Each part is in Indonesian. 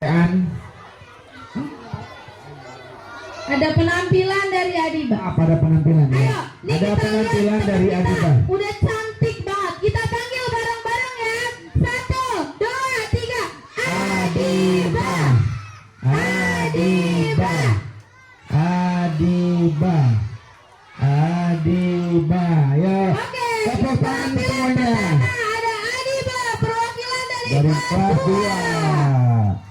Ada penampilan dari Adiba. Apa ada penampilan ya? Ayo, Ada penampilan dari Adiba. Udah cantik banget. Kita panggil bareng-bareng ya. 1, 2, 3. Adiba. Adiba. Adiba. Adiba. Ayo. Oke, Tepuk tangan semuanya. ada Adiba, perwakilan dari Kelas kelas 2. 2.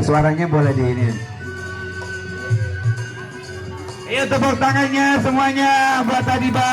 Suaranya boleh di ini. Ayo tepuk tangannya semuanya buat Adiba.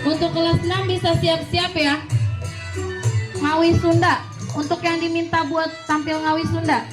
Untuk kelas 6 bisa siap-siap ya. Ngawi Sunda. Untuk yang diminta buat tampil Ngawi Sunda.